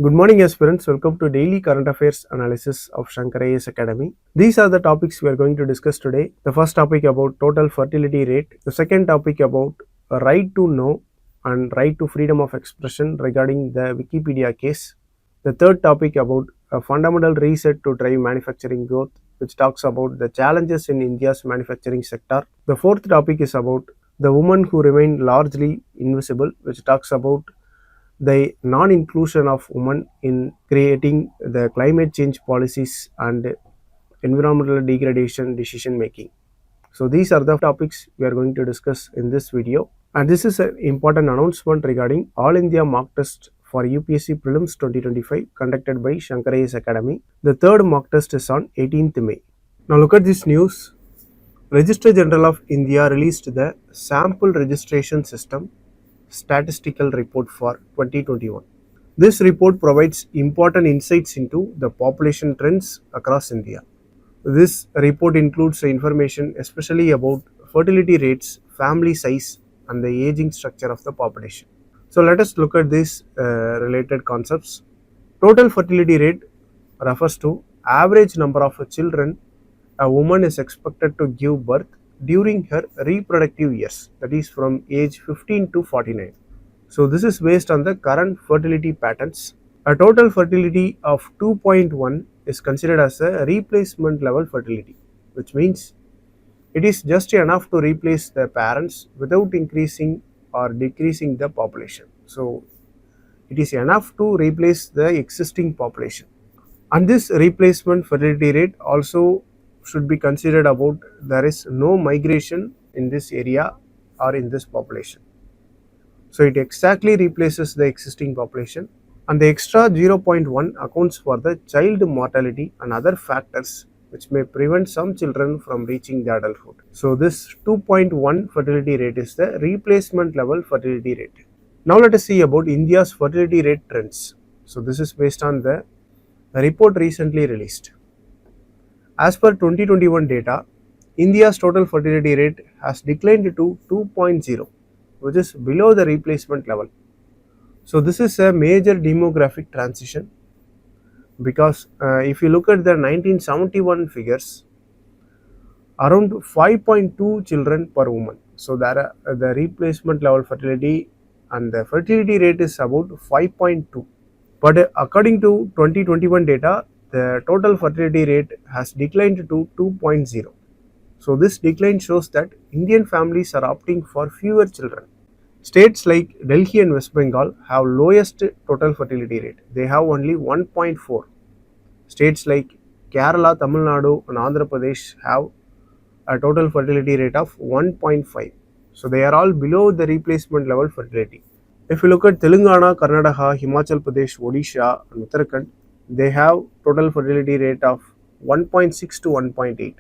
Good morning, aspirants. Welcome to Daily Current Affairs Analysis of Shankar IAS Academy. These are the topics we are going to discuss today. The first topic about total fertility rate. The second topic about a right to know and right to freedom of expression regarding the Wikipedia case. The third topic about a fundamental reset to drive manufacturing growth, which talks about the challenges in India's manufacturing sector. The fourth topic is about the women who remain largely invisible, which talks about the non-inclusion of women in creating the climate change policies and environmental degradation decision making. So these are the topics we are going to discuss in this video, and this is an important announcement regarding All India mock test for UPSC Prelims 2025 conducted by Shankar IAS Academy. The third mock test is on 18th May. Now look at this news. Registrar General of India released the Sample Registration System Statistical Report for 2021. This report provides important insights into the population trends across India. This report includes information especially about fertility rates, family size, and the aging structure of the population. So let us look at these related concepts. Total fertility rate refers to average number of children a woman is expected to give birth during her reproductive years, that is from age 15 to 49. So this is based on the current fertility patterns. A total fertility of 2.1 is considered as a replacement level fertility, which means it is just enough to replace the parents without increasing or decreasing the population. So it is enough to replace the existing population. And this replacement fertility rate also should be considered about there is no migration in this area or in this population. So it exactly replaces the existing population, and the extra 0.1 accounts for the child mortality and other factors which may prevent some children from reaching the adulthood. So this 2.1 fertility rate is the replacement level fertility rate. Now let us see about India's fertility rate trends. So this is based on the report recently released. As per 2021 data, India's total fertility rate has declined to 2.0, which is below the replacement level. So this is a major demographic transition, because if you look at the 1971 figures, around 5.2 children per woman. So there the replacement level fertility and the fertility rate is about 5.2. But according to 2021 data, the total fertility rate has declined to 2.0. So this decline shows that Indian families are opting for fewer children. States like Delhi and West Bengal have lowest total fertility rate. They have only 1.4. States like Kerala, Tamil Nadu and Andhra Pradesh have a total fertility rate of 1.5. So they are all below the replacement level fertility. If you look at Telangana, Karnataka, Himachal Pradesh, Odisha and Uttarakhand, they have total fertility rate of 1.6 to 1.8.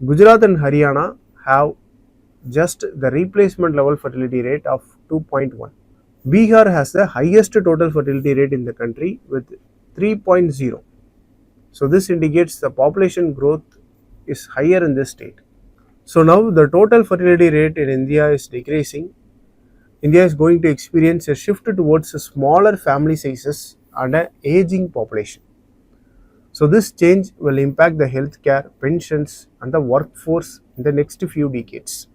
Gujarat and Haryana have just the replacement level fertility rate of 2.1. Bihar has the highest total fertility rate in the country with 3.0. So this indicates the population growth is higher in this state. So now the total fertility rate in India is decreasing. India is going to experience a shift towards smaller family sizes and an aging population. So this change will impact the healthcare, pensions and the workforce in the next few decades.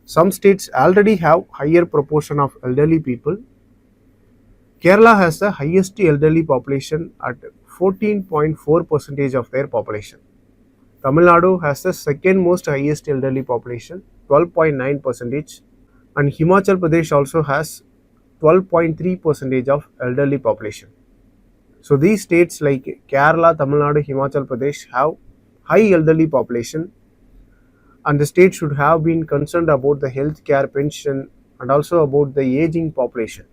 Some states already have higher proportion of elderly people. Kerala has the highest elderly population at 14.4% of their population. Tamil Nadu has the second most highest elderly population, 12.9%, and Himachal Pradesh also has 12.3% of elderly population. So these states like Kerala, Tamil Nadu, Himachal Pradesh have high elderly population, and the state should have been concerned about the healthcare, pension and also about the aging population.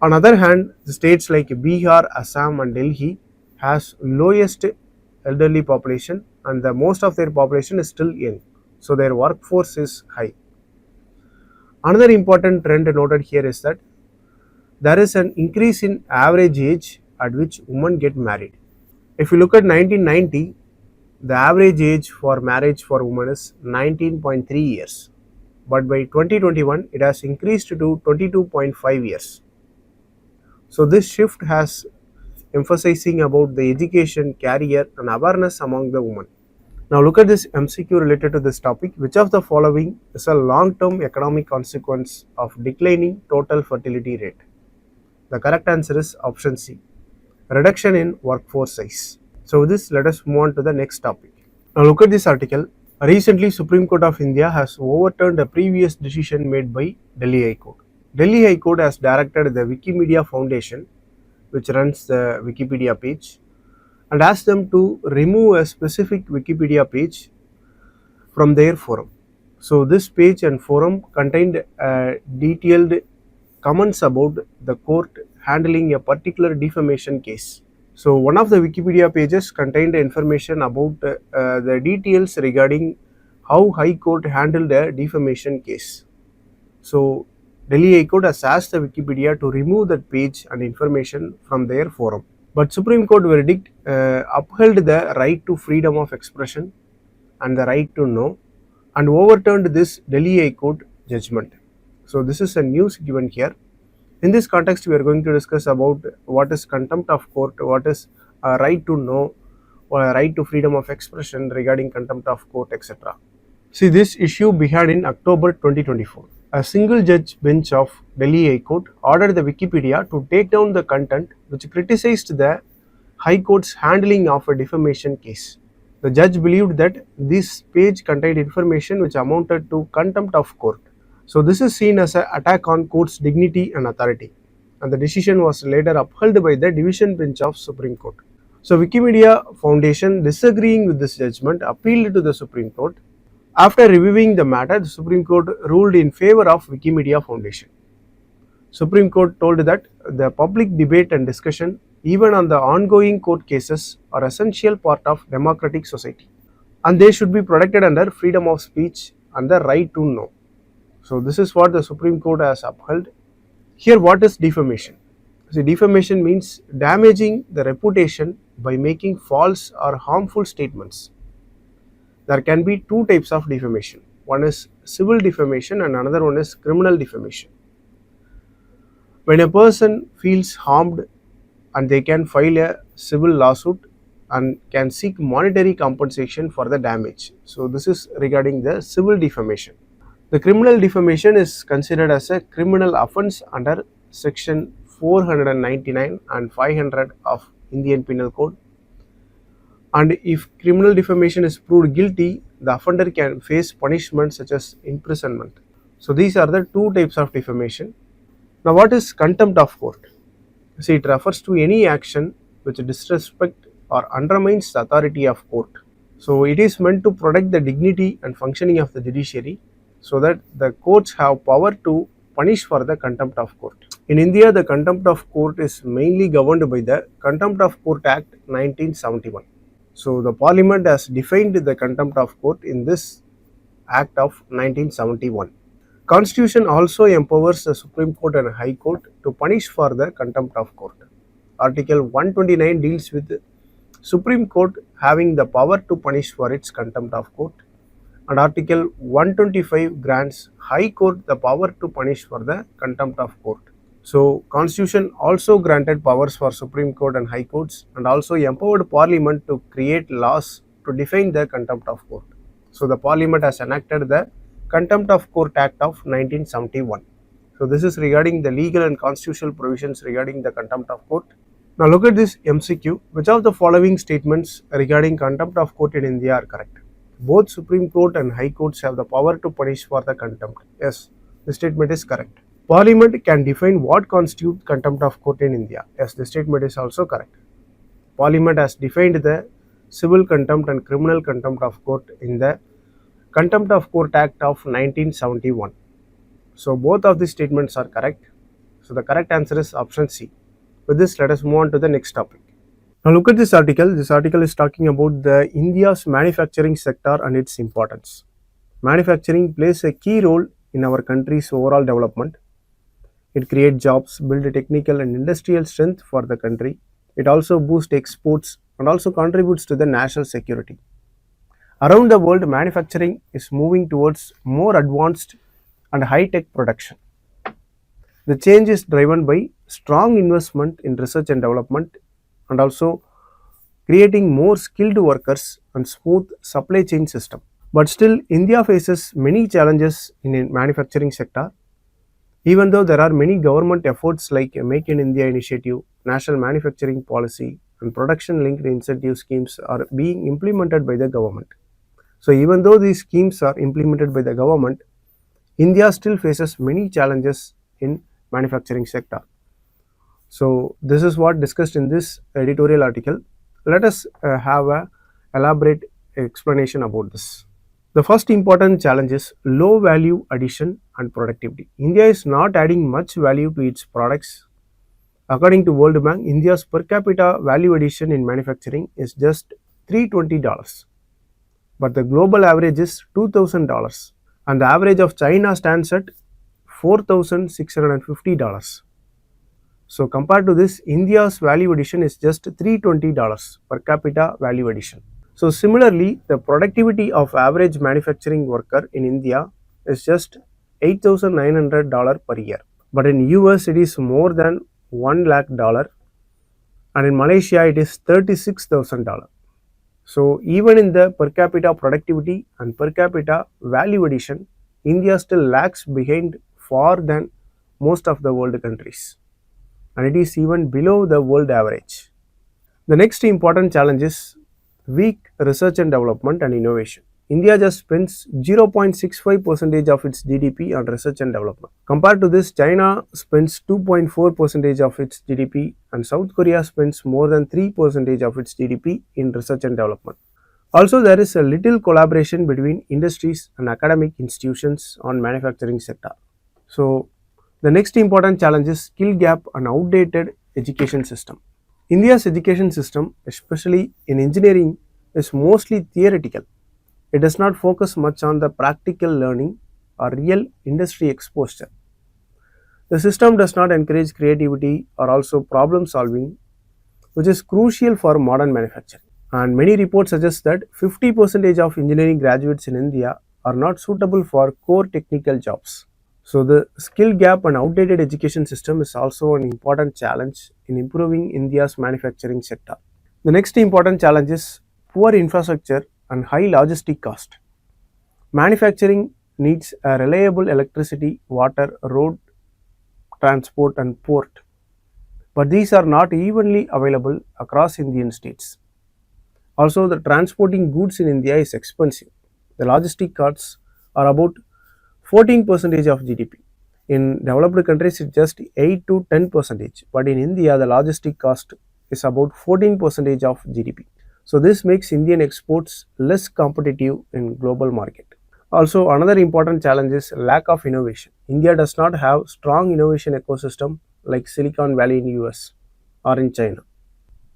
On the other hand, the states like Bihar, Assam and Delhi has lowest elderly population, and the most of their population is still young. So their workforce is high. Another important trend noted here is that there is an increase in average age at which women get married. If you look at 1990, the average age for marriage for women is 19.3 years. But by 2021, it has increased to 22.5 years. So this shift has emphasizing about the education, career and awareness among the women. Now look at this MCQ related to this topic. Which of the following is a long-term economic consequence of declining total fertility rate? The correct answer is option C, reduction in workforce size. So with this, let us move on to the next topic. Now look at this article. Recently, Supreme Court of India has overturned a previous decision made by Delhi High Court. Delhi High Court has directed the Wikimedia Foundation, which runs the Wikipedia page, and asked them to remove a specific Wikipedia page from their forum. So this page and forum contained detailed comments about the court handling a particular defamation case. So one of the Wikipedia pages contained information about the details regarding how High Court handled a defamation case. So Delhi High Court has asked the Wikipedia to remove that page and information from their forum. But Supreme Court verdict upheld the right to freedom of expression and the right to know and overturned this Delhi High Court judgment. So this is a news given here. In this context, we are going to discuss about what is contempt of court, what is right to know, right to freedom of expression regarding contempt of court, etc. See, this issue began in October 2024. A single judge bench of Delhi High Court ordered the Wikipedia to take down the content which criticized the High Court's handling of a defamation case. The judge believed that this page contained information which amounted to contempt of court. So this is seen as an attack on court's dignity and authority, and the decision was later upheld by the division bench of Supreme Court. So Wikimedia Foundation, disagreeing with this judgment, appealed to the Supreme Court. After reviewing the matter, the Supreme Court ruled in favor of Wikimedia Foundation. Supreme Court told that the public debate and discussion, even on the ongoing court cases, are essential part of democratic society, and they should be protected under freedom of speech and the right to know. So this is what the Supreme Court has upheld. Here, what is defamation? See, defamation means damaging the reputation by making false or harmful statements. There can be two types of defamation. One is civil defamation and another one is criminal defamation. When a person feels harmed and they can file a civil lawsuit and can seek monetary compensation for the damage. So this is regarding the civil defamation. The criminal defamation is considered as a criminal offence under section 499 and 500 of Indian Penal Code. And if criminal defamation is proved guilty, the offender can face punishment such as imprisonment. So these are the two types of defamation. Now what is contempt of court? See, it refers to any action which disrespects or undermines the authority of court. So it is meant to protect the dignity and functioning of the judiciary, so that the courts have power to punish for the contempt of court. In India, the contempt of court is mainly governed by the Contempt of Court Act 1971. So the Parliament has defined the contempt of court in this Act of 1971. Constitution also empowers the Supreme Court and High Court to punish for the contempt of court. Article 129 deals with Supreme Court having the power to punish for its contempt of court, and Article 125 grants High Court the power to punish for the contempt of court. So Constitution also granted powers for Supreme Court and High Courts, and also empowered Parliament to create laws to define the contempt of court. So the Parliament has enacted the Contempt of Court Act of 1971. So this is regarding the legal and constitutional provisions regarding the contempt of court. Now look at this MCQ. Which of the following statements regarding contempt of court in India are correct? Both Supreme Court and High Courts have the power to punish for the contempt. Yes, this statement is correct. Parliament can define what constitutes contempt of court in India. Yes, this statement is also correct. Parliament has defined the civil contempt and criminal contempt of court in the Contempt of Court Act of 1971. So both of these statements are correct. So the correct answer is option C. With this, let us move on to the next topic. Now look at this article. This article is talking about the India's manufacturing sector and its importance. Manufacturing plays a key role in our country's overall development. It creates jobs, builds technical and industrial strength for the country. It also boosts exports and also contributes to the national security. Around the world, manufacturing is moving towards more advanced and high-tech production. The change is driven by strong investment in research and development, and also creating more skilled workers and smooth supply chain system. But still, India faces many challenges in the manufacturing sector. Even though there are many government efforts like Make in India initiative, national manufacturing policy, and production linked incentive schemes are being implemented by the government. So even though these schemes are implemented by the government, India still faces many challenges in manufacturing sector. So this is what discussed in this editorial article. Let us have a elaborate explanation about this. The first important challenge is low value addition and productivity. India is not adding much value to its products. According to World Bank, India's per capita value addition in manufacturing is just $320, but the global average is $2,000, and the average of China stands at $4,650. So compared to this, India's value addition is just $320 per capita value addition. So similarly, the productivity of average manufacturing worker in India is just $8,900 per year. But in US it is more than $1 lakh, and in Malaysia it is $36,000. So even in the per capita productivity and per capita value addition, India still lags behind far than most of the world countries, and it is even below the world average. The next important challenge is weak research and development and innovation. India just spends 0.65% of its GDP on research and development. Compared to this, China spends 2.4% of its GDP, and South Korea spends more than 3% of its GDP in research and development. Also, there is a little collaboration between industries and academic institutions on manufacturing sector. So, the next important challenge is skill gap and outdated education system. India's education system, especially in engineering, is mostly theoretical. It does not focus much on the practical learning or real industry exposure. The system does not encourage creativity or also problem solving, which is crucial for modern manufacturing. And many reports suggest that 50% of engineering graduates in India are not suitable for core technical jobs. So the skill gap and outdated education system is also an important challenge in improving India's manufacturing sector. The next important challenge is poor infrastructure and high logistic cost. Manufacturing needs a reliable electricity, water, road transport and port, but these are not evenly available across Indian states. Also, the transporting goods in India is expensive. The logistic costs are about 14% of GDP. In developed countries, it's just 8 to 10%, but in India, the logistic cost is about 14% of GDP. So this makes Indian exports less competitive in global market. Also, another important challenge is lack of innovation. India does not have strong innovation ecosystem like Silicon Valley in US or in China.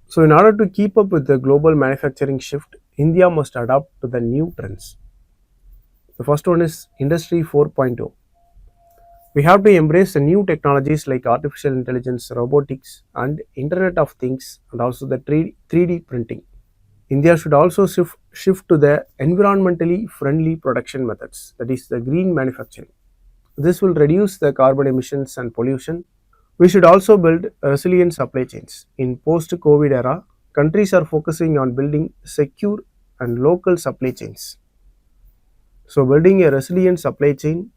So in order to keep up with the global manufacturing shift, India must adapt to the new trends. The first one is Industry 4.0. We have to embrace the new technologies like artificial intelligence, robotics, and Internet of Things, and also the 3D printing. India should also shift to the environmentally friendly production methods, that is, the green manufacturing. This will reduce the carbon emissions and pollution. We should also build resilient supply chains. In post-COVID era, countries are focusing on building secure and local supply chains. So building a resilient supply chain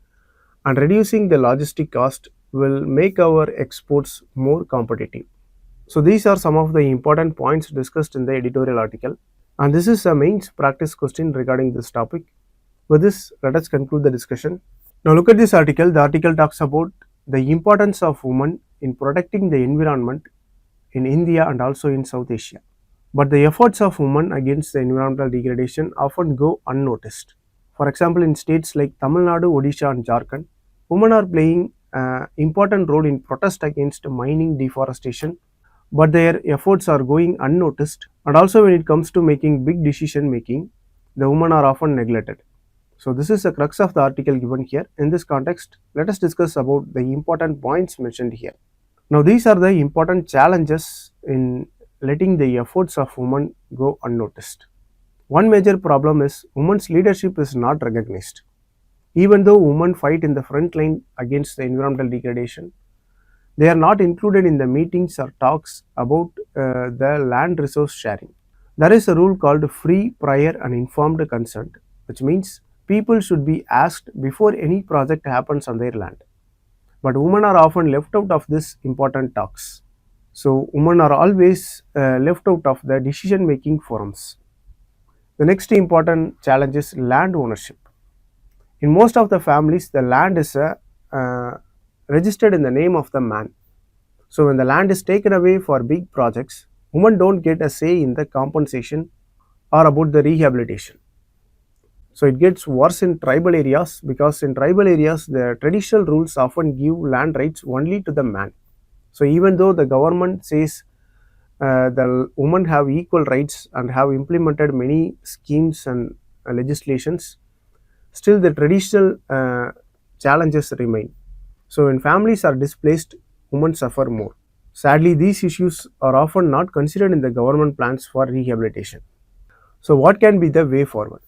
and reducing the logistic cost will make our exports more competitive. So these are some of the important points discussed in the editorial article, and this is a mains practice question regarding this topic. With this, let us conclude the discussion. Now look at this article. The article talks about the importance of women in protecting the environment in India and also in South Asia. But the efforts of women against the environmental degradation often go unnoticed. For example, in states like Tamil Nadu, Odisha and Jharkhand, women are playing an important role in protest against mining deforestation, but their efforts are going unnoticed. And also when it comes to making big decision making, the women are often neglected. So this is the crux of the article given here. In this context, let us discuss about the important points mentioned here. Now these are the important challenges in letting the efforts of women go unnoticed. One major problem is women's leadership is not recognized. Even though women fight in the front line against the environmental degradation, They are not included in the meetings or talks about the land resource sharing. There is a rule called free, prior, and informed consent, which means people should be asked before any project happens on their land. But women are often left out of this important talks. So, women are always left out of the decision making forums. The next important challenge is land ownership. In most of the families, the land is registered in the name of the man. So, when the land is taken away for big projects, women don't get a say in the compensation or about the rehabilitation. So, it gets worse in tribal areas because in tribal areas, the traditional rules often give land rights only to the man. So, even though the government says the women have equal rights and have implemented many schemes and legislations, still the traditional challenges remain. So, when families are displaced, women suffer more. Sadly, these issues are often not considered in the government plans for rehabilitation. So, what can be the way forward?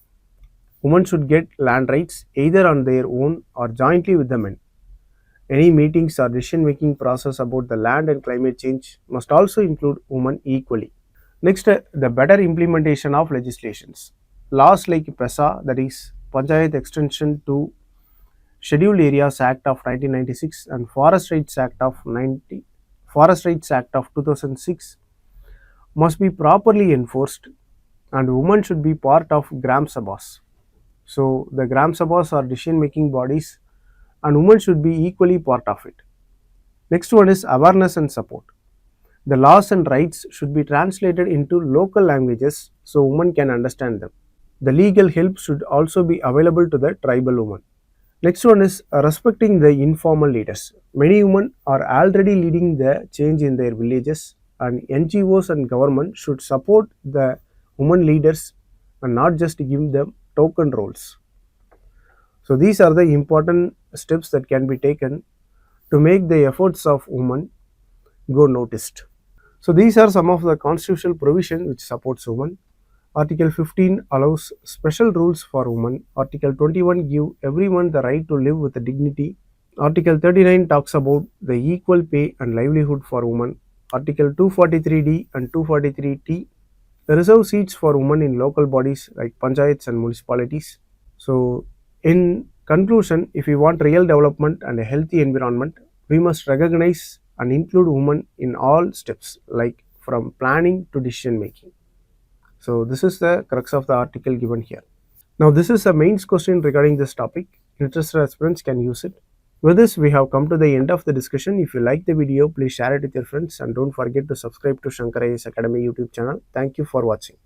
Women should get land rights either on their own or jointly with the men. Any meetings or decision making process about the land and climate change must also include women equally. Next, the better implementation of legislations. Laws like PESA, that is Panchayat Extension to Scheduled Areas Act of 1996 and Forest Rights Act of 2006 must be properly enforced, and women should be part of Gram Sabhas. So, the Gram Sabhas are decision making bodies and women should be equally part of it. Next one is awareness and support. The laws and rights should be translated into local languages so women can understand them. The legal help should also be available to the tribal women. Next one is respecting the informal leaders. Many women are already leading the change in their villages, and NGOs and government should support the women leaders and not just give them token roles. So these are the important steps that can be taken to make the efforts of women go noticed. So these are some of the constitutional provisions which supports women. Article 15 allows special rules for women. Article 21 gives everyone the right to live with dignity. Article 39 talks about the equal pay and livelihood for women. Article 243D and 243T reserve seats for women in local bodies like panchayats and municipalities. So, in conclusion, if we want real development and a healthy environment, we must recognize and include women in all steps, like from planning to decision making. So, this is the crux of the article given here. Now, this is a mains question regarding this topic. Interested aspirants can use it. With this, we have come to the end of the discussion. If you like the video, please share it with your friends and don't forget to subscribe to Shankar IAS Academy YouTube channel. Thank you for watching.